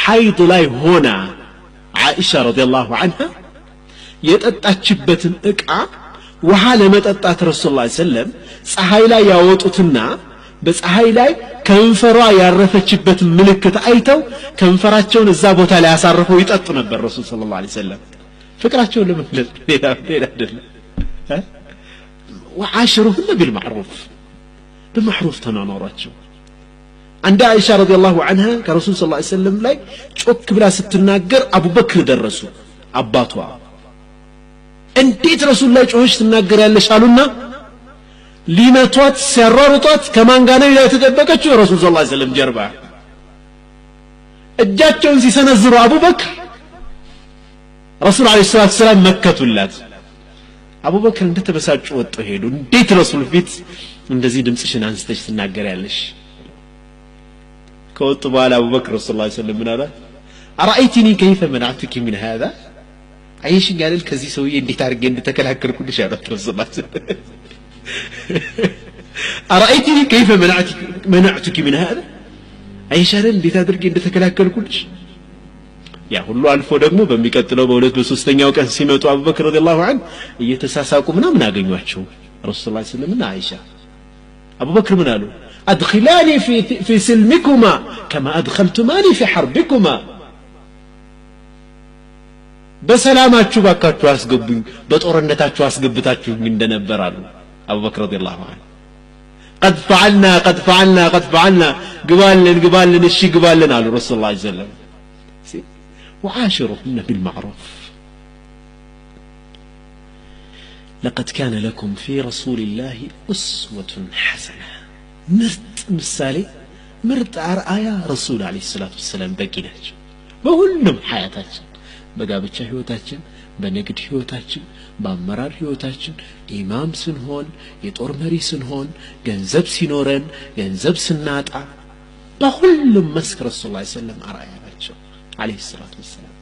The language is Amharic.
ሐይድ ላይ ሆና ዓኢሻ ረዲየላሁ ዐንሃ የጠጣችበትን ዕቃ ውሃ ለመጠጣት ረሱል ሰለላሁ ዐለይሂ ወሰለም ፀሐይ ላይ ያወጡትና በፀሐይ ላይ ከንፈሯ ያረፈችበት ምልክት አይተው ከንፈራቸውን እዛ ቦታ ላይ ያሳርፈው ይጠጡ ነበር ረሱል ሰለላሁ ዐለይሂ ወሰለም ፍቅራቸውን ለመግለጽ ሌላ አይደለም وعاشرهن بالمعروف بمعروف ተናኗሯቸው عند عائشة رضي الله عنها كرسول صلى الله عليه وسلم ላይ ጮክ ብላ ስትናገር አቡበክር ደረሱ አባቷ እንዴት ረሱል ላይ ጮህሽ ትናገራለሽ አሉና ሊመቷት ሲያሯሩጧት ከማን ጋር ነው የተደበቀችው ረሱል ሰለላሁ ዐለይሂ ወሰለም ጀርባ እጃቸውን ሲሰነዝሩ አቡበክር ረሱል ዐለይሂ ሰላም መከቱላት አቡበክር እንደተበሳጩ ወጡ ሄዱ እንዴት ረሱል ፊት እንደዚህ ድምጽሽን አንስተሽ ትናገሪያለሽ ከወጡ በኋላ አቡበክር ረሱል ዐለይሂ ወሰለም ምን አለ አራአይቲኒ كيف منعتك من هذا አይሽ ጋር ከዚህ ሰውዬ እንዴት አድርጌ እንደተከላከልኩልሽ አሉት ረሱል ዐለይሂ ወሰለም አራአይቲኒ كيف منعتك من هذا አይሽ አይደል እንዴት አድርጌ እንደተከላከልኩልሽ ያ ሁሉ አልፎ ደግሞ በሚቀጥለው በሁለት በሶስተኛው ቀን ሲመጡ አቡበክር ረዲየላሁ ዐንሁ እየተሳሳቁ ምናምን አገኟቸው ረሱል ዐለይሂ ወሰለም እና አይሻ አቡበክር ምን አሉ ادخلاني في سلمكما كما ادخلتماني في حربكما በሰላማችሁ ባካችሁ አስገቡኝ በጦርነታችሁ አስገብታችሁኝ እንደነበር አሉ አቡበክር ረዲየላሁ ዐንሁ قد فعلنا قبالن እሺ قبالن አሉ ረሱል ዐለይሂ ወሰለም وعاشرهن بالمعروف لقد كان لكم في رسول الله أسوة حسنة مرت مثالي مرت أرآيا رسول عليه الصلاة والسلام بقيناج بهلم حياتاችን በጋብቻ ህይወታችን በንግድ ህይወታችን በአመራር ህይወታችን ኢማም ስንሆን የጦር መሪ ስንሆን ገንዘብ ሲኖረን ገንዘብ ስናጣ በሁሉም መስክ ረሱል ሰለላሁ ዐለይሂ ወሰለም አርአያ ናቸው عليه الصلاة والسلام